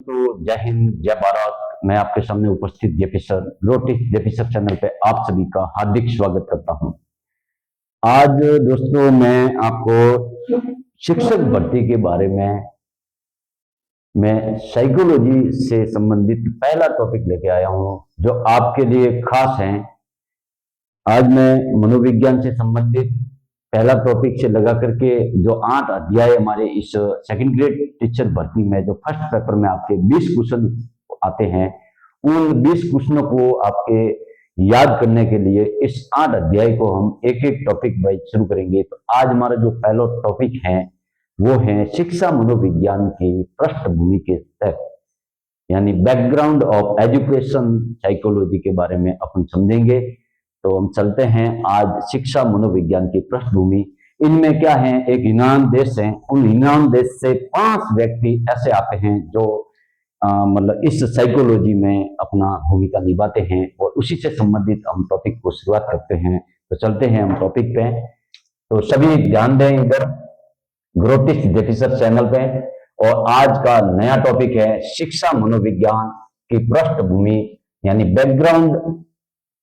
दोस्तों, जय हिंद, जय भारत। मैं आपके सामने उपस्थित जेपी सर, ग्रोटिस जेपी सर चैनल पे आप सभी का हार्दिक स्वागत करता हूं। आज दोस्तों मैं आपको शिक्षक भर्ती के बारे में मैं साइकोलॉजी से संबंधित पहला टॉपिक लेके आया हूं, जो आपके लिए खास है। आज मैं मनोविज्ञान से संबंधित पहला टॉपिक से लगा करके जो 8 अध्याय हमारे इस सेकंड ग्रेड टीचर भर्ती में जो फर्स्ट पेपर में आपके 20 क्वेश्चन आते हैं, उन 20 क्वेश्चनों को आपके याद करने के लिए इस 8 अध्याय को हम एक एक टॉपिक वाइज शुरू करेंगे। तो आज हमारा जो पहला टॉपिक है वो है शिक्षा मनोविज्ञान की पृष्ठभूमि के तहत, यानी बैकग्राउंड ऑफ एजुकेशन साइकोलॉजी के बारे में अपन समझेंगे। तो हम चलते हैं आज शिक्षा मनोविज्ञान की पृष्ठभूमि। इनमें क्या है, एक यूनान देश है, उन यूनान देश से 5 व्यक्ति ऐसे आते हैं जो मतलब इस साइकोलॉजी में अपना भूमिका निभाते हैं, और उसी से संबंधित हम टॉपिक को शुरुआत करते हैं। तो चलते हैं हम टॉपिक पे। तो सभी ध्यान दें इधर ग्रोटिस जेपी सर चैनल पे, और आज का नया टॉपिक है शिक्षा मनोविज्ञान की पृष्ठभूमि, यानी बैकग्राउंड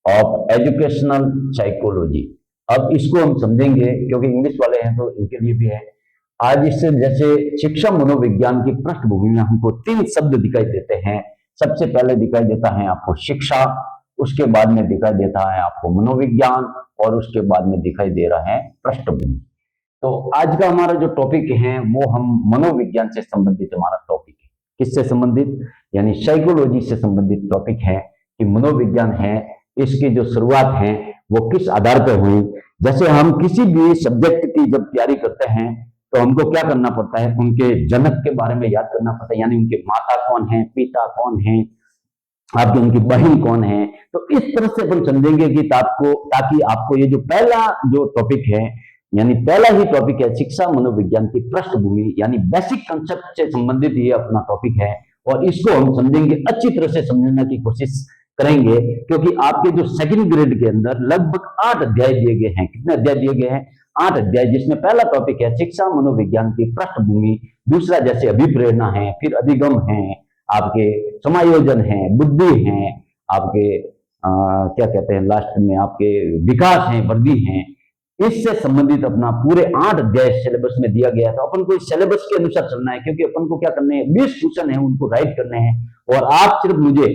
ऑफ एजुकेशनल साइकोलॉजी। अब इसको हम समझेंगे क्योंकि इंग्लिश वाले हैं तो इनके लिए भी है। आज इससे जैसे शिक्षा मनोविज्ञान की पृष्ठभूमि में हमको 3 शब्द दिखाई देते हैं। सबसे पहले दिखाई देता है आपको शिक्षा, उसके बाद में दिखाई देता है आपको मनोविज्ञान, और उसके बाद में दिखाई दे रहा है पृष्ठभूमि। तो आज का हमारा जो टॉपिक है वो हम मनोविज्ञान से संबंधित हमारा टॉपिक है। किससे संबंधित, यानी साइकोलॉजी से संबंधित टॉपिक है कि मनोविज्ञान है, इसकी जो शुरुआत है वो किस आधार पर हुई। जैसे हम किसी भी सब्जेक्ट की जब तैयारी करते हैं तो हमको क्या करना पड़ता है, उनके जनक के बारे में याद करना पड़ता है, यानी उनके माता कौन है, पिता कौन है, आपकी उनकी बहन कौन है। तो इस तरह से अपन समझेंगे कि ताकि आपको ये जो पहला जो टॉपिक है, यानी पहला ही टॉपिक है शिक्षा मनोविज्ञान की पृष्ठभूमि, यानी बेसिक कंसेप्ट से संबंधित ये अपना टॉपिक है, और इसको हम समझेंगे, अच्छी तरह से समझने की कोशिश करेंगे, क्योंकि आपके जो सेकंड ग्रेड के अंदर लगभग 8 अध्याय दिए गए हैं। कितने अध्याय दिए गए हैं? 8 अध्याय, जिसमें पहला टॉपिक है शिक्षा मनोविज्ञान की पृष्ठभूमि, दूसरा जैसे अभिप्रेरणा है, फिर अधिगम है, आपके समायोजन है, बुद्धि है, आपके क्या कहते हैं लास्ट में आपके विकास है, वृद्धि है। इससे संबंधित अपना पूरे 8 अध्याय सिलेबस में दिया गया। तो अपन को इस सिलेबस के अनुसार चलना है, क्योंकि अपन को क्या करने हैं, 20 क्वेश्चन है उनको राइट करने हैं, और आप सिर्फ मुझे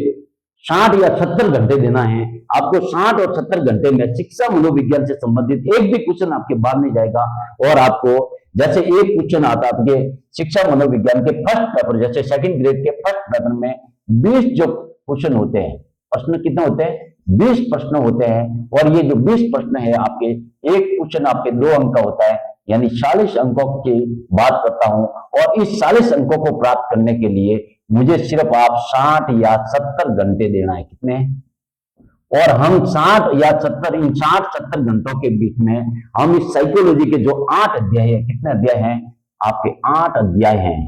60 या 70 घंटे देना है। आपको 60 और 70 घंटे में शिक्षा मनोविज्ञान से संबंधित एक भी क्वेश्चन आपके बाहर नहीं जाएगा। और आपको जैसे एक क्वेश्चन आता है आपके शिक्षा मनोविज्ञान के फर्स्ट पेपर, जैसे सेकंड ग्रेड के फर्स्ट पेपर में 20 जो क्वेश्चन होते हैं, प्रश्न कितने होते हैं, 20 प्रश्न होते हैं। और ये जो 20 प्रश्न है आपके, एक क्वेश्चन आपके 2 अंक का होता है, यानी 40 अंकों की बात करता हूं। और इस 40 अंकों को प्राप्त करने के लिए मुझे सिर्फ आप 60 या 70 घंटे देना है। कितने? और हम 60 या 70, इन 60-70 घंटों के बीच में हम इस साइकोलॉजी के जो 8 अध्याय है, कितने अध्याय हैं आपके? 8 अध्याय हैं,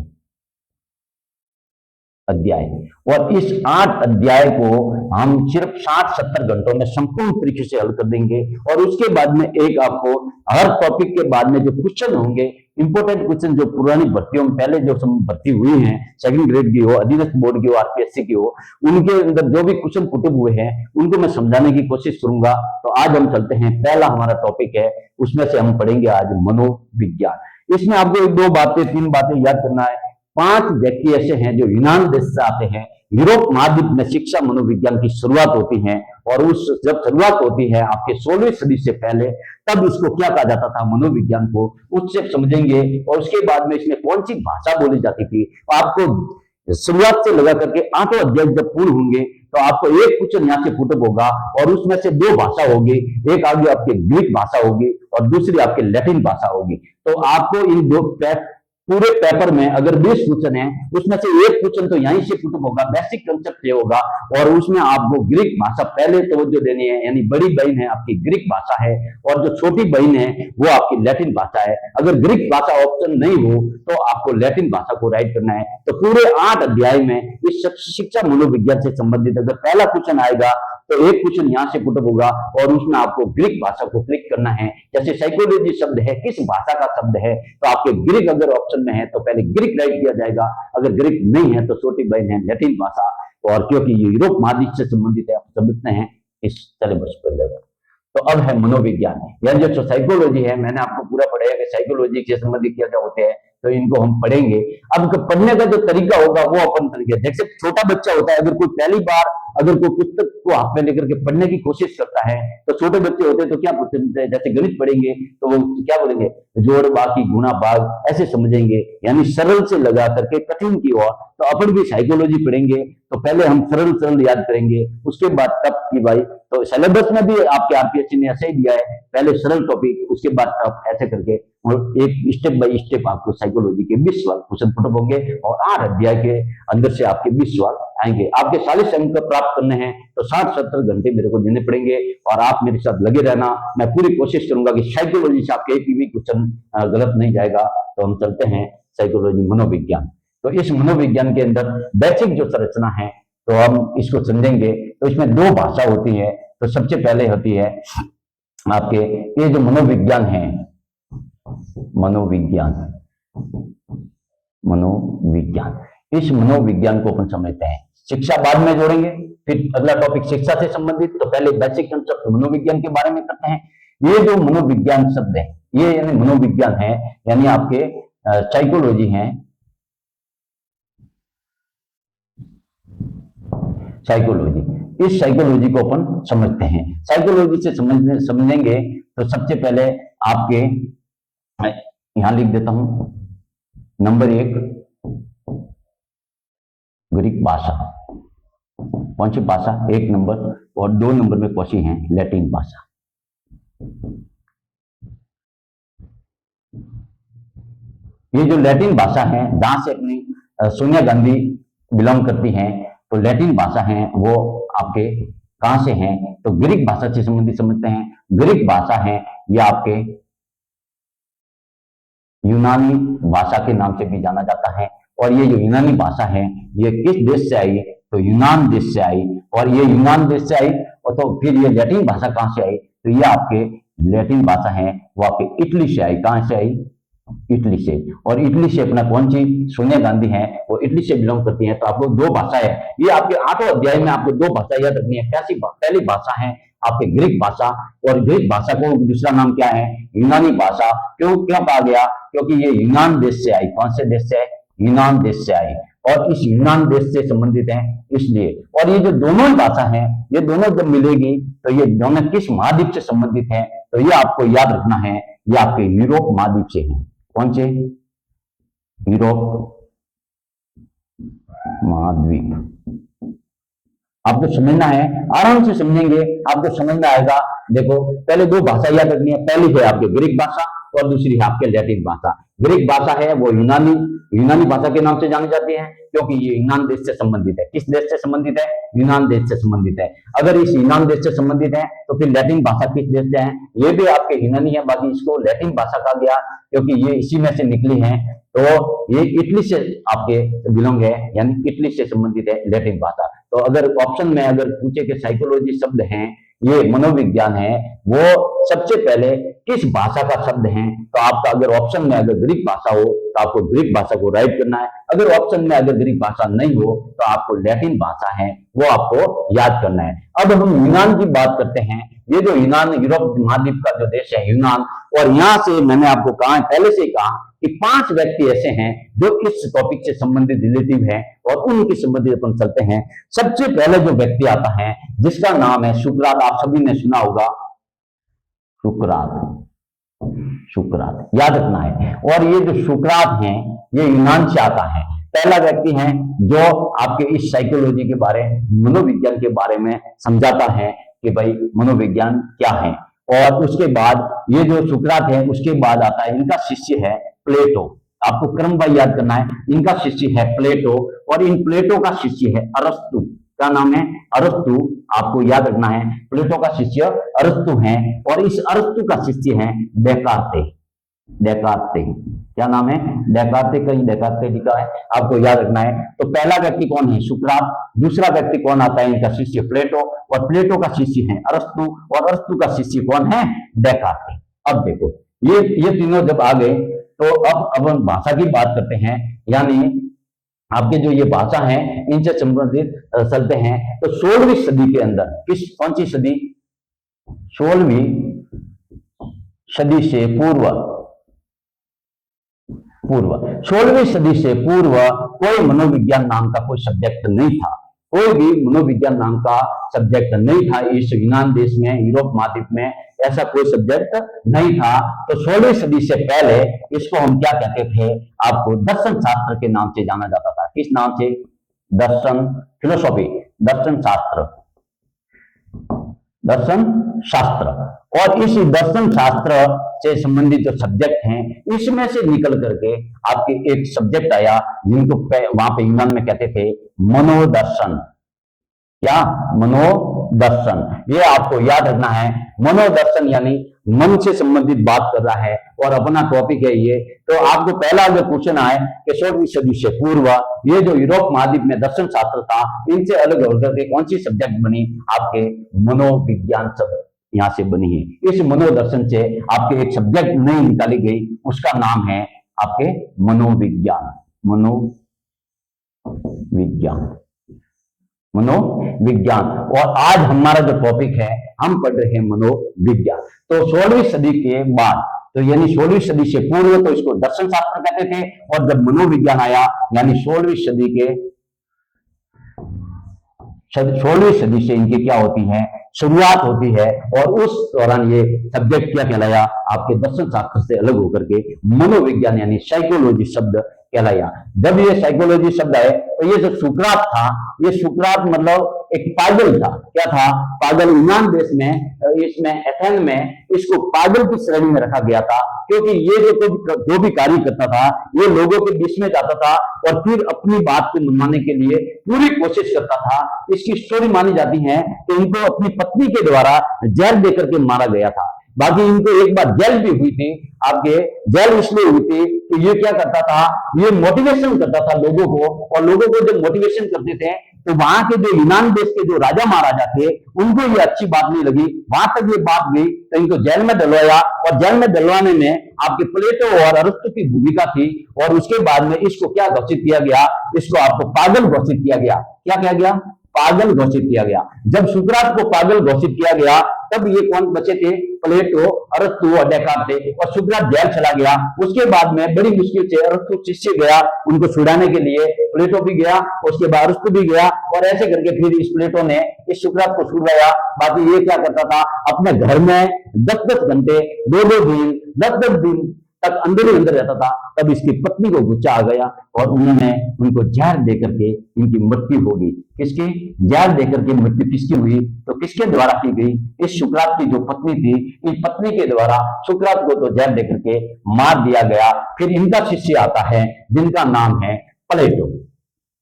अध्याय। और इस 8 अध्याय को हम सिर्फ 60-70 घंटों में संपूर्ण तरीके से हल कर देंगे। और उसके बाद में एक आपको हर टॉपिक के बाद में जो क्वेश्चन होंगे, इंपोर्टेंट क्वेश्चन, जो पुरानी भर्तियों में पहले जो भर्ती हुई है, सेकंड ग्रेड की हो, अधीनस्थ बोर्ड की हो, आरपीएससी की हो, उनके अंदर जो भी क्वेश्चन पुट हुए हैं उनको मैं समझाने की कोशिश करूंगा। तो आज हम चलते हैं, पहला हमारा टॉपिक है, उसमें से हम पढ़ेंगे आज मनोविज्ञान। इसमें आपको 1-2 बातें 3 बातें याद करना है। 5 व्यक्ति ऐसे हैं जो यूनान देश से आते हैं। यूरोप महाद्वीप में शिक्षा मनोविज्ञान की शुरुआत होती है, और उस जब शुरुआत होती है आपके 16वीं सदी से पहले, तब इसको क्या कहा जाता था, मनोविज्ञान को, उससे समझेंगे। और उसके बाद में इसमें कौन सी भाषा बोली जाती थी, आपको शुरुआत से लगा करके 8 अध्याय जब पूर्ण होंगे तो आपको एक क्वेश्चन यहाँ से पुटअप होगा, और उसमें से 2 भाषा होगी, एक आगे आपकी ग्रीक भाषा होगी और दूसरी आपकी लैटिन भाषा होगी। तो आपको इन 2 पूरे पेपर में अगर 20 क्वेश्चन है, उसमें से एक क्वेश्चन तो यहीं से पुटअप होगा, बेसिक कंसेप्ट ये होगा, और उसमें आपको ग्रीक भाषा पहले तवज्जो देनी है, यानी बड़ी बहन है आपकी ग्रीक भाषा है, और जो छोटी बहन है वो आपकी लैटिन भाषा है। अगर ग्रीक भाषा ऑप्शन नहीं हो तो आपको लैटिन भाषा को राइट करना है। तो पूरे 8 अध्याय में इस शिक्षा मनोविज्ञान से संबंधित अगर पहला क्वेश्चन आएगा तो एक क्वेश्चन यहाँ से पुटअप होगा, और उसमें आपको ग्रीक भाषा को क्लिक करना है। जैसे साइकोलॉजी शब्द है, किस भाषा का शब्द है, तो आपके ग्रीक अगर ऑप्शन ऑप्शन में है तो पहले ग्रीक राइट किया जाएगा, अगर ग्रीक नहीं है तो छोटी बहन है लैटिन भाषा, और क्योंकि ये यूरोप महाद्वीप से संबंधित है, आप समझते हैं इस सिलेबस पर लेवल। तो अब है मनोविज्ञान, यानी जो साइकोलॉजी है, मैंने आपको पूरा पढ़ाया कि साइकोलॉजी से संबंधित क्या क्या होते हैं, तो इनको हम पढ़ेंगे। अब पढ़ने का जो तरीका होगा वो अपन करेंगे। जैसे छोटा बच्चा होता है, अगर कोई पहली बार अगर कोई पुस्तक को हाथ में लेकर के पढ़ने की कोशिश करता है, तो छोटे बच्चे होते हैं तो क्या पूछते हैं, जैसे गणित पढ़ेंगे तो वो क्या बोलेंगे, जोड़ बाकी गुणा भाग ऐसे समझेंगे, यानी सरल से लगा करके कठिन की ओर। तो अपन भी साइकोलॉजी पढ़ेंगे तो पहले हम सरल सरल याद करेंगे, उसके बाद टफ की भाई, तो सिलेबस में भी आपके आरपीएससी ने ऐसे ही दिया है, पहले सरल टॉपिक उसके बाद टफ, ऐसे करके और एक स्टेप बाय स्टेप आपको साइकोलॉजी के 20 सवाल क्वेश्चन पुट होंगे और 8 अध्याय के अंदर से आपके 20 सवाल आएंगे। आपके 40 अंक प्राप्त करने हैं तो 60-70 घंटे मेरे को देने पड़ेंगे, और आप मेरे साथ लगे रहना। मैं पूरी कोशिश करूंगा कि साइकोलॉजी से आपके एक भी क्वेश्चन गलत नहीं जाएगा। तो हम चलते हैं साइकोलॉजी मनोविज्ञान। तो इस मनोविज्ञान के अंदर बेसिक जो संरचना है तो हम इसको समझेंगे। तो इसमें 2 भाषा होती है। तो सबसे पहले होती है आपके ये जो मनोविज्ञान है, मनोविज्ञान, इस मनोविज्ञान को अपन समझते हैं। शिक्षा बाद में जोड़ेंगे, फिर अगला टॉपिक शिक्षा से संबंधित। तो पहले बेसिक कंसेप्ट मनोविज्ञान के बारे में करते हैं। ये जो मनोविज्ञान शब्द है, ये यानी मनोविज्ञान है, यानी आपके साइकोलॉजी है, साइकोलॉजी। इस साइकोलॉजी को अपन समझते हैं। साइकोलॉजी से समझेंगे तो सबसे पहले आपके यहां लिख देता हूं, नंबर 1 ग्रीक भाषा, कौन सी भाषा, 1 नंबर, और 2 नंबर में कौन सी है, लैटिन भाषा। ये जो लैटिन भाषा है, जहां से अपनी सोनिया गांधी बिलोंग करती हैं, तो लैटिन भाषा है वो आपके कहां से हैं, तो ग्रीक भाषा से संबंधित समझते हैं। ग्रीक भाषा है ये आपके यूनानी भाषा के नाम से भी जाना जाता है। और ये जो यूनानी भाषा है ये किस देश से आई, तो यूनान देश से आई। और ये यूनान देश से आई, और तो फिर ये लैटिन भाषा कहां से आई, तो ये आपके लैटिन भाषा है वो आपके इटली से आई। कहां से आई, इटली से। और इटली से अपना कौन सी सोनिया गांधी है वो इटली से बिलोंग करती है। तो आपको 2 भाषा है, ये आपके 8वें अध्याय में आपको 2 भाषा याद रखनी है। पहली भाषा है आपके ग्रीक भाषा, और ग्रीक भाषा को दूसरा नाम क्या है, यूनानी भाषा। क्यों कहा गया, क्योंकि ये यूनान देश से आई। कौन से देश से, यूनान देश से आई, और इस यूनान देश से संबंधित है इसलिए। और ये जो दोनों भाषा है, ये दोनों जब मिलेगी तो ये दोनों किस महाद्वीप से संबंधित है, तो ये आपको याद रखना है, ये आपके यूरोप महाद्वीप से है। कौन से, यूरोप महाद्वीप। आपको समझना है, आराम से समझेंगे, आपको समझ में आएगा। देखो पहले 2 भाषा याद रखनी है, पहली है आपके ग्रीक भाषा और दूसरी है आपके लैटिन भाषा। ग्रीक भाषा है वो यूनानी भाषा के नाम से जानी जाती है, क्योंकि ये यूनान देश से संबंधित है। किस देश से संबंधित है, यूनान देश से संबंधित है। अगर इस यूनान देश से संबंधित है तो फिर लैटिन भाषा किस देश से है, ये भी आपके यूनानी है, बाकी इसको लैटिन भाषा कहा गया क्योंकि ये इसी में से निकली है। तो ये इटली से आपके बिलोंग है, यानी इटली से संबंधित है लैटिन भाषा। तो अगर ऑप्शन में अगर पूछे कि साइकोलॉजी शब्द है, ये मनोविज्ञान है, वो सबसे पहले किस भाषा का शब्द है, तो आपका अगर ऑप्शन में अगर ग्रीक भाषा हो तो आपको ग्रीक भाषा को राइट करना है। अगर ऑप्शन में अगर ग्रीक भाषा नहीं हो तो आपको लैटिन भाषा है वो आपको याद करना है। अब हम यूनान की बात करते हैं। ये जो यूनान, यूरोप महाद्वीप का जो देश है यूनान, और यहां से मैंने आपको कहा, पहले से ही कहा कि 5 व्यक्ति ऐसे हैं जो इस टॉपिक से संबंधित रिलेटिव हैं, और उनके संबंधित अपन चलते हैं। सबसे पहले जो व्यक्ति आता है जिसका नाम है सुकरात, आप सभी ने सुना होगा, सुकरात याद रखना है। और ये जो सुकरात हैं ये यूनान से आता है। पहला व्यक्ति है जो आपके इस साइकोलॉजी के बारे, मनोविज्ञान के बारे में समझाता है कि भाई मनोविज्ञान क्या है। और उसके बाद ये जो सुकरात है उसके बाद आता है, इनका शिष्य है प्लेटो। आपको क्रम भाई याद करना है, इनका शिष्य है प्लेटो, और इन प्लेटो का शिष्य है अरस्तु। क्या नाम है, अरस्तु। आपको याद रखना है प्लेटो का शिष्य अरस्तु है, और इस अरस्तु का शिष्य है डेकार्ते। क्या नाम है, डेकार्ते, कहीं डेकार्ते लिखा है, आपको याद रखना है। तो पहला व्यक्ति कौन है, सुकरात। दूसरा व्यक्ति कौन आता है, इनका शिष्य प्लेटो, और प्लेटो का शिष्य है अरस्तु, और अरस्तु का शिष्य कौन है, डेकार्ते। अब देखो ये तीनों जब आ गए तो अब हम भाषा की बात करते हैं, यानी आपके जो ये भाषा है इनसे संबंधित चलते हैं। तो 16वीं सदी के अंदर कौन सी सदी? 16वीं सदी से पूर्व 16वीं सदी से पूर्व कोई मनोविज्ञान नाम का कोई सब्जेक्ट नहीं था। कोई भी मनोविज्ञान नाम का सब्जेक्ट नहीं था इस यूनान देश में, यूरोप महाद्वीप में ऐसा कोई सब्जेक्ट नहीं था। तो 16वीं सदी से पहले इसको हम क्या कहते थे? आपको दर्शन शास्त्र के नाम से जाना जाता था। किस नाम से? दर्शन, फिलोसॉफी, दर्शन शास्त्र, दर्शन शास्त्र। और इस दर्शन शास्त्र से संबंधित जो सब्जेक्ट हैं इसमें से निकल करके आपके एक सब्जेक्ट आया जिनको वहां पे यूनान में कहते थे मनोदर्शन। क्या? मनोदर्शन। ये आपको याद रखना है। मनोदर्शन यानी मन से संबंधित बात कर रहा है और अपना टॉपिक है ये। तो आपको पहला अगर क्वेश्चन आए कि 16वीं सदी से पूर्व ये जो यूरोप महाद्वीप में दर्शन शास्त्र था इनसे अलग होकर के कौन सी सब्जेक्ट बनी? आपके मनोविज्ञान शब्द यहां से बनी है। इस मनोदर्शन से आपके एक सब्जेक्ट नई निकाली गई, उसका नाम है आपके मनोविज्ञान। मनोविज्ञान। और आज हमारा जो टॉपिक है हम पढ़ रहे हैं मनोविज्ञान। तो 16वीं सदी के बाद, तो यानी 16वीं सदी से पूर्व तो इसको दर्शन शास्त्र कहते थे, और जब मनोविज्ञान आया यानी 16वीं सदी से इनकी क्या होती है? शुरुआत होती है। और उस दौरान ये सब्जेक्ट क्या कहलाया? आपके दर्शन शास्त्र से अलग होकर के मनोविज्ञान यानी साइकोलॉजी शब्द कहलाया। जब ये साइकोलॉजी शब्द आए तो ये जो सुकरात था, ये सुकरात मतलब एक पागल था। क्या था? पागल। यूनान देश में, इसमें एथेन में इसको पागल की श्रेणी में रखा गया था, क्योंकि ये जो भी कार्य करता था ये लोगों के बीच में जाता था और फिर अपनी बात को मनवाने के लिए पूरी कोशिश करता था। इसकी स्टोरी मानी जाती है कि इनको अपनी पत्नी के द्वारा जेल देकर के मारा गया था। बाकी इनको एक बार जेल भी हुई थी। आपके जेल इसलिए हुई थी कि ये क्या करता था? ये मोटिवेशन करता था लोगों को, और लोगों को जब मोटिवेशन करते थे तो वहां के जो यूनान देश के जो राजा महाराजा थे उनको ये अच्छी बात नहीं लगी। वहां तक ये बात गई तो इनको जेल में डलवाया, और जेल में डलवाने में आपके प्लेटो और अरिस्टो की भूमिका थी। और उसके बाद में इसको क्या घोषित किया गया? इसको आपको पागल घोषित किया गया। क्या किया गया? पागल घोषित किया गया। जब सुकरात को पागल घोषित किया गया तब ये कौन बचे थे? प्लेटो, अरिस्टो और डेकार्ट थे। और सुकरात जेल चला गया। उसके बाद में बड़ी मुश्किल से अरिस्टो शिष्य गया उनको छुड़ाने के लिए, प्लेटो भी गया, उसके बाद अरिस्टो भी गया, और ऐसे करके फिर इस प्लेटो ने इस सुकरात को छुड़वाया। बाकी ये क्या करता था? अपने घर में 10-10 घंटे, 2-2 दिन, 10-10 दिन तक अंदर ही अंदर रहता था। तब इसकी पत्नी को गुस्सा आ गया और उन्होंने उनको जहर देकर के इनकी मृत्यु होगी। किसकी? जहर देकर के मृत्यु किसकी हुई? तो किसके द्वारा की गई? इस सुकरात की जो पत्नी थी, इस पत्नी के द्वारा सुकरात को तो जहर देकर के मार दिया गया। फिर इनका शिष्य आता है जिनका नाम है प्लेटो।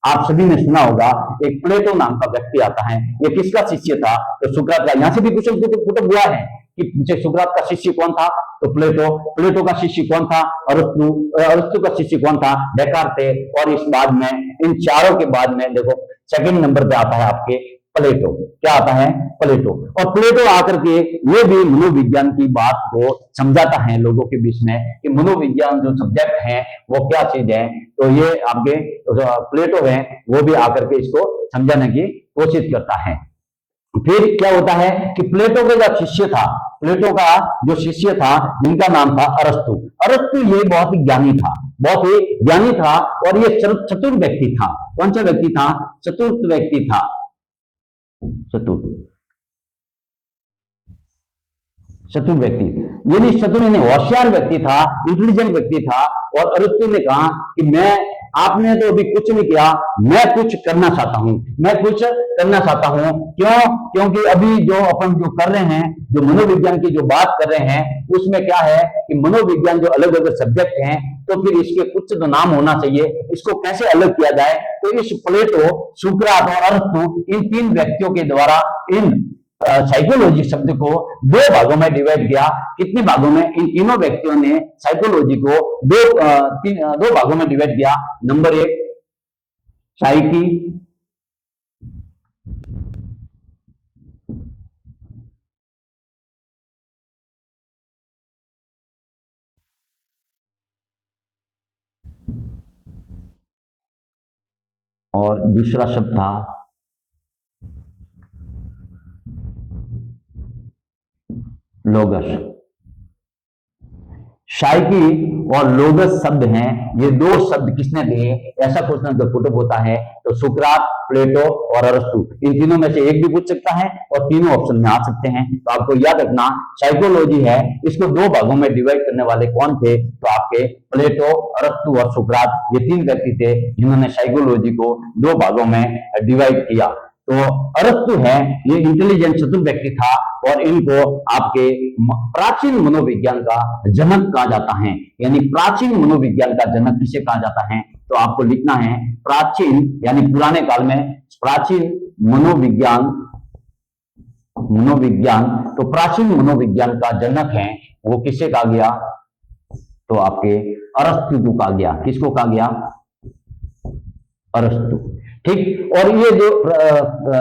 आप सभी ने सुना होगा एक प्लेटो नाम का व्यक्ति आता है। ये किसका शिष्य था? तो सुकरात का। यहां से भी क्वेश्चन पुट हुआ है कि सुकरात का शिष्य कौन था? तो प्लेटो। प्लेटो का शिष्य कौन था? अरिस्टो। अरिस्टो का शिष्य कौन था? डेकार्ट थे। और इस बाद में इन चारों के बाद में देखो सेकंड नंबर पे आता है आपके प्लेटो। क्या आता है? प्लेटो। और प्लेटो आकर के ये भी मनोविज्ञान की बात को समझाता है लोगों के बीच में कि मनोविज्ञान जो सब्जेक्ट है वो क्या चीज है। तो ये आपके प्लेटो है, वो भी आकर के इसको समझाने की कोशिश करता है। फिर क्या होता है कि प्लेटो का जो शिष्य था, प्लेटो का जो शिष्य था जिनका नाम था अरस्तु। अरस्तु ये बहुत ही ज्ञानी था, बहुत ही ज्ञानी था, और ये चतुर व्यक्ति था। कौन सा व्यक्ति था? चतुर्थ व्यक्ति था। चतुर व्यक्ति, यानी चतुर यानी होशियार व्यक्ति था, इंटेलिजेंट व्यक्ति था। और अरिस्टो ने कहा कि मैं, आपने तो अभी कुछ नहीं किया, मैं कुछ करना चाहता हूं, मैं कुछ करना चाहता हूं। क्यों? क्योंकि अभी जो अपन जो कर रहे हैं, जो मनोविज्ञान की जो बात कर रहे हैं, उसमें क्या है कि मनोविज्ञान जो अलग अलग सब्जेक्ट हैं, तो फिर इसके कुछ तो नाम होना चाहिए, इसको कैसे अलग किया जाए। तो इस प्लेटो, सुकरात और अरिस्टो, इन 3 व्यक्तियों के द्वारा इन साइकोलॉजी शब्द को 2 भागों में डिवाइड किया। कितने भागों में? इन तीनों व्यक्तियों ने साइकोलॉजी को 2 भागों में डिवाइड किया। नंबर 1 साइकी, और दूसरा शब्द था लोगस। शाइकी और लोगस शब्द हैं, ये दो शब्द किसने दिए? ऐसा क्वेश्चन जब पुटअप होता है तो सुकरात, प्लेटो और अरस्तु, इन तीनों में से एक भी पूछ सकता है और तीनों ऑप्शन में आ सकते हैं। तो आपको याद रखना, साइकोलॉजी है, इसको दो भागों में डिवाइड करने वाले कौन थे? तो आपके प्लेटो, अरस्तु और सुकरात, ये तीन व्यक्ति थे जिन्होंने साइकोलॉजी को दो भागों में डिवाइड किया। तो अरस्तु है, ये इंटेलिजेंट चतुर व्यक्ति था और इनको आपके प्राचीन मनोविज्ञान का जनक कहा जाता है। यानी प्राचीन मनोविज्ञान का जनक किसे कहा जाता है? तो आपको लिखना है प्राचीन, यानी पुराने काल में प्राचीन मनोविज्ञान, तो प्राचीन मनोविज्ञान का जनक है वो किसे कहा गया? तो आपके अरस्तु को कहा गया। किसको कहा गया? अरस्तु। ठीक। और ये जो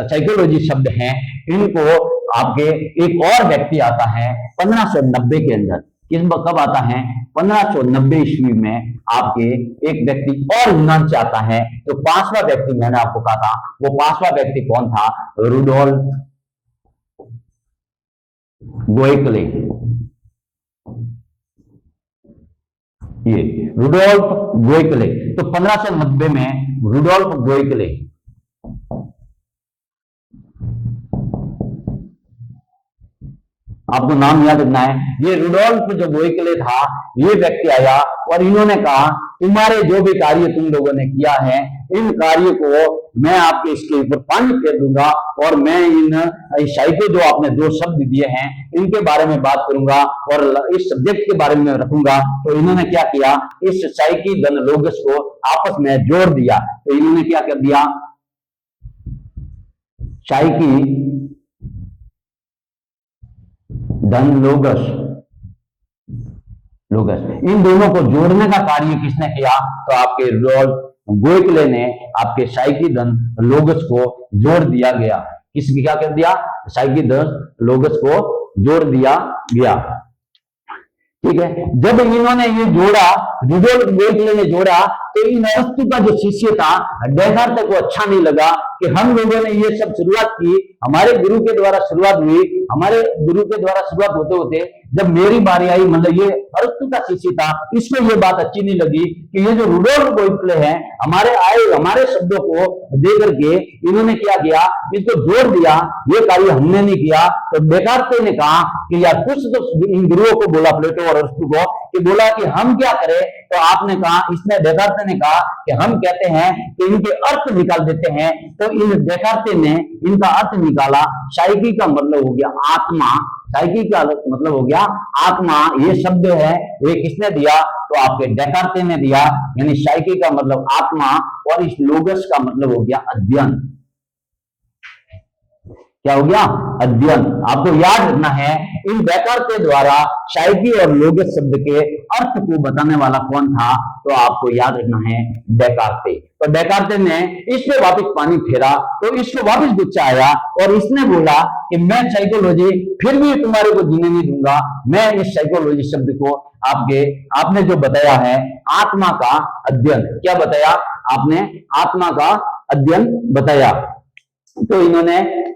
साइकोलॉजी शब्द हैं, इनको आपके एक और व्यक्ति आता है 1590 के अंदर। कब आता है? 1590 ईस्वी में आपके एक व्यक्ति और यूनान से आता है। तो पांचवा व्यक्ति मैंने आपको कहा था, वो पांचवा व्यक्ति कौन था? रुडोल्फ गोएकले। ये रुडोल्फ गोएकले। तो 1590 में रुडोल्फ गोएकले, आपको नाम याद रखना है। ये रुडोल्फ जो गोएकले था, ये व्यक्ति आया और इन्होंने कहा तुम्हारे जो भी कार्य तुम लोगों ने किया है, इन कार्य को मैं आपके इसके ऊपर पानी फेर दूंगा और मैं इन साइको जो आपने दो शब्द दिए हैं इनके बारे में बात करूंगा और इस सब्जेक्ट के बारे में रखूंगा। तो इन्होंने क्या किया? इस साइकी धन लोगस को आपस में जोड़ दिया। तो इन्होंने क्या कर दिया? साइकी धन लोगस, इन दोनों को जोड़ने का कार्य किसने किया? तो आपके रुडोल्फ गोएकले ने आपके साइकी धन लोगस को जोड़ दिया गया। किसने क्या कर दिया? साइकी धन लोगस को जोड़ दिया गया। ठीक है। जब इन्होंने ये जोड़ा, रुडोल्फ गोएकले ने जोड़ा, तो इन अरस्तु का जो शिष्य था डेकार्त को अच्छा नहीं लगा कि हम लोगों ने ये सब शुरुआत की, हमारे गुरु के द्वारा शुरुआत हुई, हमारे गुरु के द्वारा शुरुआत होते होते जब मेरी बारी आई, मतलब ये अरस्तु का शिष्य था, इसको ये बात अच्छी नहीं लगी कि ये जो रुडोल्फ गोएकले हैं हमारे शब्दों को दे करके इन्होंने क्या किया? इसको जोड़ दिया। ये कार्य हमने नहीं किया। तो डेकार्त ने कहा कि यार कुछ तो इन गुरुओं को बोला, प्लेटो और अरस्तु को, कि बोला कि हम क्या करें? तो आपने कहा, इसने डेकार्त ने कहा कि हम कहते हैं कि इनके अर्थ निकाल देते हैं। तो इन डेकार्त ने इनका अर्थ निकाला। साइकी का मतलब हो गया आत्मा, साइकी का मतलब हो गया आत्मा। ये शब्द है ये किसने दिया? तो आपके डेकार्त ने दिया। यानी साइकी का मतलब आत्मा और इस लोगस का मतलब हो गया अध्ययन। क्या हो गया? अध्ययन। आपको याद रखना है, इन डेकार्त के द्वारा साइकी और लोगस शब्द के अर्थ को बताने वाला कौन था? तो आपको याद रखना है डेकार्त। तो डेकार्त ने इस पे वापस पानी फेरा, तो इसको वापस गुस्सा आया और इसने बोला कि मैं साइकोलॉजी फिर भी तुम्हारे को जीने नहीं दूंगा। मैं इस साइकोलॉजी शब्द को आपने जो बताया है आत्मा का अध्ययन, क्या बताया आपने? आत्मा का अध्ययन बताया। तो इन्होंने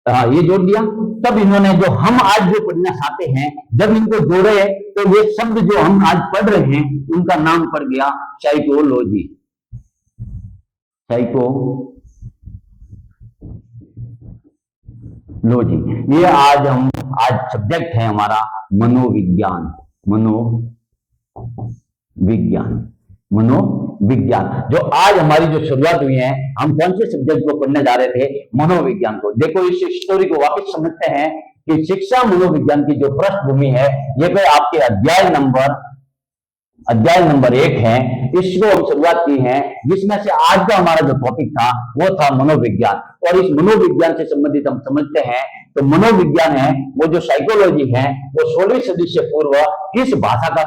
ये जोड़ दिया। तब इन्होंने जो हम आज जो पढ़ना चाहते हैं, जब इनको जोड़े तो ये शब्द जो हम आज पढ़ रहे हैं उनका नाम पड़ गया साइकोलॉजी। साइकोलॉजी ये आज सब्जेक्ट है हमारा मनोविज्ञान। मनोविज्ञान जो आज हमारी जो शुरुआत हुई है, हम कौन से सब्जेक्ट को पढ़ने जा रहे थे? मनोविज्ञान को। देखो इस स्टोरी को वापस समझते हैं कि शिक्षा मनोविज्ञान की जो पृष्ठभूमि है, ये कोई आपके अध्याय नंबर 1 है। इसको हम शुरुआत की है, जिसमें से आज का हमारा जो टॉपिक था वो था मनोविज्ञान। और इस मनोविज्ञान से संबंधित हम समझते हैं तो मनोविज्ञान है वो जो साइकोलॉजी है वो 16वीं सदी से पूर्व किस भाषा का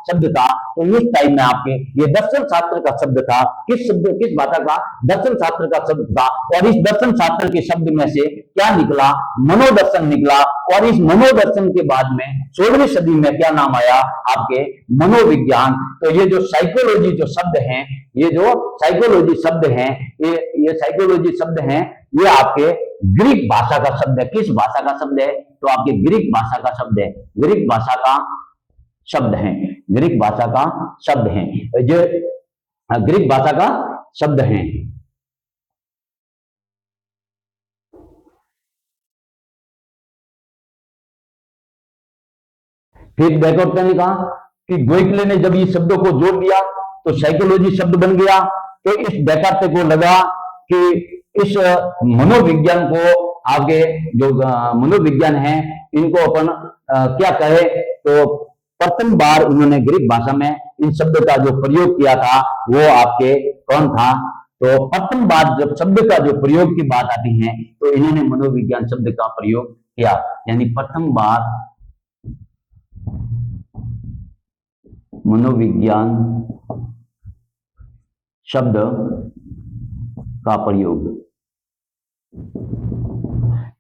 शब्द था। तो इस टाइम में आपके ये दर्शन शास्त्र का शब्द था। किस भाषा का? दर्शन शास्त्र का शब्द था। और इस दर्शन शास्त्र के शब्द में से क्या निकला? मनोदर्शन निकला। और इस मनोदर्शन के बाद में 16वीं सदी में क्या नाम आया? आपके मनोविज्ञान। तो ये जो साइकोलॉजी जो शब्द हैं, ये जो साइकोलॉजी शब्द हैं, ये साइकोलॉजी शब्द हैं, ये आपके ग्रीक भाषा का शब्द है। किस भाषा का शब्द है? तो आपके ग्रीक भाषा का शब्द है। ग्रीक भाषा का शब्द है। ग्रीक भाषा का शब्द है। जो ग्रीक भाषा का शब्द है। फिर डेकार्ट ने कहा कि गोइकले ने जब ये शब्दों को जोड़ दिया तो साइकोलॉजी शब्द बन गया। तो इस डेकार्ट को लगा कि इस मनोविज्ञान को आगे जो मनोविज्ञान है इनको अपन क्या कहे। तो प्रथम बार उन्होंने ग्रीक भाषा में इन शब्दों का जो प्रयोग किया था वो आपके कौन था? तो प्रथम बार जब शब्द का जो प्रयोग की बात आती है तो इन्होंने मनोविज्ञान शब्द का प्रयोग किया। यानी प्रथम बार मनोविज्ञान शब्द का प्रयोग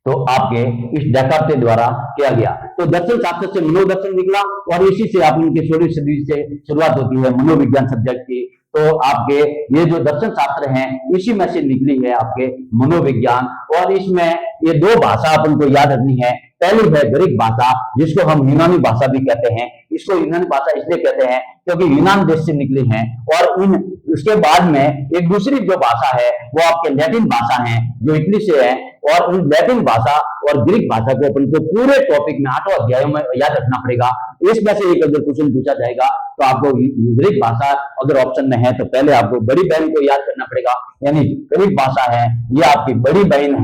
तो आपके इस डेकार्ट द्वारा किया गया। तो दर्शन शास्त्र से मनोदर्शन निकला और इसी से आप उनके 16वीं सदी से शुरुआत होती है मनोविज्ञान सब्जेक्ट की। तो आपके ये जो दर्शन शास्त्र हैं इसी में से निकली है आपके मनोविज्ञान। और इसमें ये दो भाषा अपन को याद रखनी है। पहली है ग्रीक भाषा जिसको हम यूनानी भाषा भी कहते हैं। इसको यूनानी भाषा इसलिए कहते हैं क्योंकि यूनान देश से निकली है। और इन उसके बाद में एक दूसरी जो भाषा है वो आपके लैटिन भाषा है जो इटली से है। और उन लैटिन भाषा और ग्रीक भाषा को अपन को पूरे टॉपिक में 8 अध्यायों में याद रखना पड़ेगा। इसमें से एक अगर क्वेश्चन पूछा जाएगा तो आपको ग्रीक भाषा अगर ऑप्शन में है तो पहले आपको बड़ी बहन को याद करना पड़ेगा। यानी ग्रीक भाषा है ये आपकी बड़ी बहन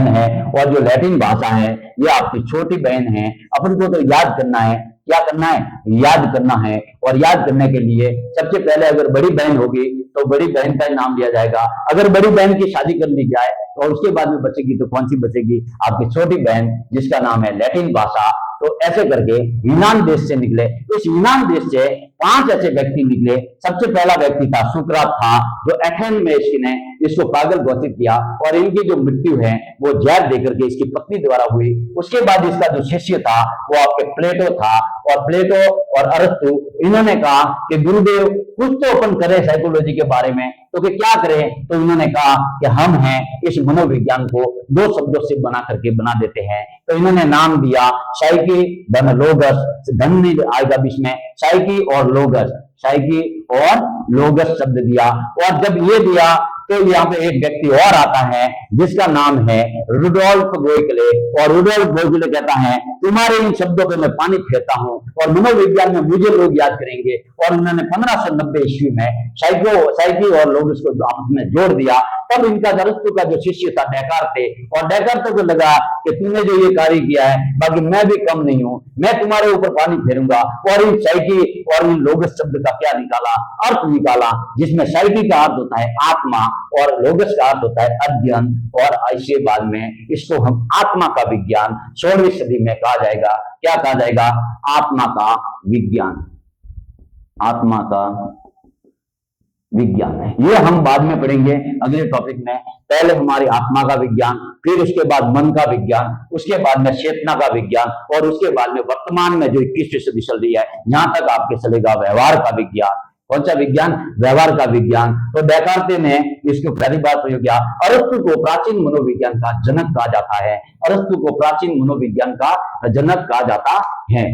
है, और जो लैटिन भाषा है ये आपकी छोटी बहन है। अपन को तो याद करना है। क्या करना है? याद करना है। और याद करने के लिए सबसे पहले अगर बड़ी बहन होगी तो बड़ी बहन का नाम लिया जाएगा। अगर बड़ी बहन की शादी कर ली जाए और उसके बाद में बचेगी तो कौन सी बचेगी? आपकी छोटी बहन जिसका नाम है लैटिन भाषा। तो ऐसे करके यूनान देश से निकले। इस यूनान देश से 5 ऐसे व्यक्ति निकले। सबसे पहला व्यक्ति था सुकरात था जो एथेन में इसको पागल घोषित किया और इनकी जो मृत्यु है वो जहर देकर के इसकी पत्नी द्वारा हुई। उसके बाद इसका जो शिष्य था वो आपके प्लेटो था। और प्लेटो और अरस्तु इन्होंने कहा कि गुरुदेव कुछ तो अपन करें साइकोलॉजी के बारे में। तो कि क्या करें? तो इन्होंने कहा कि हम हैं इस मनोविज्ञान को 2 शब्दों से बना देते हैं। तो इन्होंने नाम दिया साइकी धन लोगस। धन नहीं आएगा बीच में, साइकी और लोगस, साइकी और लोगस शब्द दिया। और जब ये दिया तो यहाँ पे एक व्यक्ति और आता है जिसका नाम है रुडोल्फ गोइकले। और रुडोल्फ गोइकले कहता है तुम्हारे इन शब्दों पे मैं पानी फेरता हूं और मनोविज्ञान में मुझे लोग याद करेंगे। और उन्होंने 1590 ईस्वी में साइकी और लोगस को आपस में जोड़ दिया। तब इनका अरस्तु का जो शिष्य था डेकार्ट थे और डेकार्ट को लगा कि तूने जो ये कार्य किया है बाकी मैं भी कम नहीं हूं, मैं तुम्हारे ऊपर पानी फेरूंगा। और इन साइकी और इन लोगस शब्द का क्या निकाला? अर्थ निकाला, जिसमें साइकी का अर्थ होता है आत्मा और लोगस का अर्थ होता है अध्ययन। और ऐसे बाद में इसको हम आत्मा का विज्ञान 16वीं सदी में कहा जाएगा। क्या कहा जाएगा? आत्मा का विज्ञान। आत्मा का विज्ञान ये हम बाद में पढ़ेंगे अगले टॉपिक में। पहले हमारी आत्मा का विज्ञान, फिर उसके बाद मन का विज्ञान, उसके बाद में चेतना का विज्ञान और उसके बाद में वर्तमान में जो 21वीं सदी चल रही है यहां तक आपके चलेगा व्यवहार का विज्ञान। कौन सा विज्ञान? व्यवहार का विज्ञान। तो डेकार्ट ने इसको पहली बार प्रयोग किया। अरस्तु को प्राचीन मनोविज्ञान का जनक कहा जाता है। अरस्तु को प्राचीन मनोविज्ञान का जनक कहा जाता है।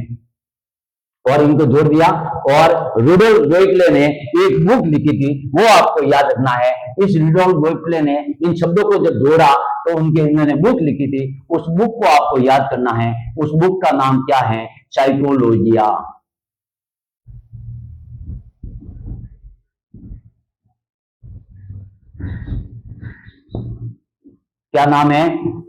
और इनको जोड़ दिया। और रुडोल्फ गोइकले ने एक बुक लिखी थी, वो आपको याद रखना है। इस रुडोल्फ गोइकले ने इन शब्दों को जब जोड़ा तो इन्होंने बुक लिखी थी। उस बुक को आपको याद करना है। उस बुक का नाम क्या है? साइकोलॉजिया। क्या नाम है?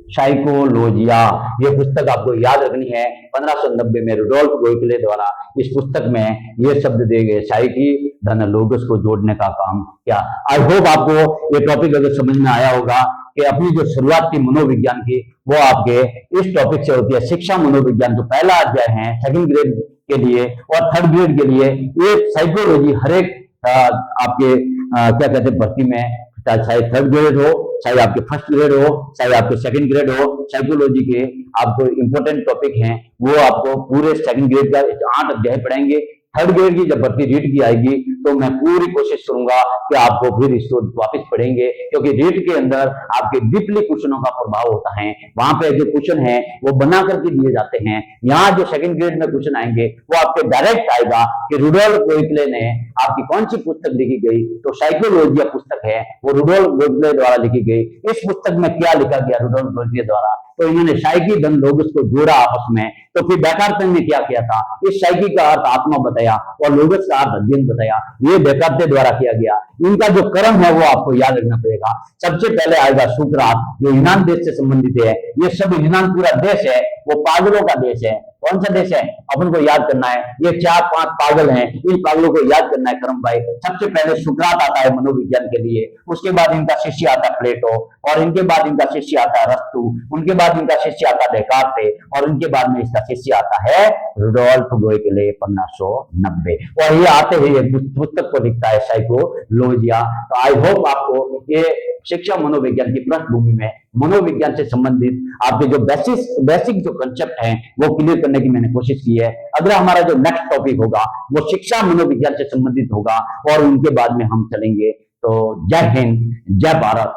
साइकोलॉजिया। ये पुस्तक आपको याद रखनी है। 1590 में रुडोल्फ गोइकले द्वारा इस पुस्तक में ये शब्द दिए गए, साइकी धन लोगस को जोड़ने का काम किया। आई होप आपको ये टॉपिक अगर समझ में आया होगा कि अपनी जो शुरुआत की मनोविज्ञान की वो आपके इस टॉपिक से होती है। शिक्षा मनोविज्ञान जो पहला अध्याय है सेकंड ग्रेड के लिए और थर्ड ग्रेड के लिए, ये साइकोलॉजी हर एक आपके क्या कहते हैं भर्ती में, चाहे थर्ड ग्रेड हो, चाहे आपके फर्स्ट ग्रेड हो, चाहे आपके सेकंड ग्रेड हो, साइकोलॉजी के आपको इंपॉर्टेंट टॉपिक हैं वो आपको पूरे सेकंड ग्रेड का 8 अध्याय पढ़ाएंगे। थर्ड ग्रेड की जब भर्ती रीट की आएगी तो मैं पूरी कोशिश करूंगा कि आपको फिर इसको वापस पढ़ेंगे, क्योंकि रीट के अंदर आपके डीपली क्वेश्चनों का प्रभाव होता है। वहां पे जो क्वेश्चन है वो बना करके दिए जाते हैं। यहाँ जो सेकंड ग्रेड में क्वेश्चन आएंगे वो आपके डायरेक्ट आएगा कि रुडोल्फ गोइटले ने आपकी कौन सी पुस्तक लिखी गई, तो साइकोलॉजी पुस्तक है वो रुडोल्फ गोइटले द्वारा लिखी गई। इस पुस्तक में क्या लिखा गया रुडोल्फ गोइटले द्वारा, तो इन्होंने साइकी धन लोगस को जोड़ा आपस में। तो फिर डेकार्ते ने क्या किया था, इस साइकी का अर्थ आत्मा बताया और लोगस का अर्थ अध्ययन बताया, ये डेकार्ते द्वारा किया गया। इनका जो कर्म है वो आपको याद रखना पड़ेगा। सबसे पहले आएगा सुकरात जो यूनान देश से संबंधित है। ये सब यूनान पूरा देश है वो पागलों का देश है। कौन सा देश है अपन को याद करना है, ये 4-5 पागल हैं, इन पागलों को याद करना है करम भाई। सबसे पहले सुकरात आता है मनोविज्ञान के लिए, उसके बाद इनका शिष्य आता है प्लेटो, और इनके बाद इनका शिष्य आता है अरस्तु, उनके बाद इनका शिष्य आता है डेकार्ते, और इनके बाद में इसका शिष्य आता है रुडोल्फ गोइटले 1590। और ये आते ही एक पुस्तक को लिखता है साइकोलॉजिया। तो आई होप आपको ये शिक्षा मनोविज्ञान की पृष्ठभूमि में मनोविज्ञान से संबंधित आपके जो बेसिक जो कंसेप्ट हैं वो क्लियर करने की मैंने कोशिश की है। अगला हमारा जो नेक्स्ट टॉपिक होगा वो शिक्षा मनोविज्ञान से संबंधित होगा और उनके बाद में हम चलेंगे। तो जय हिंद, जय भारत।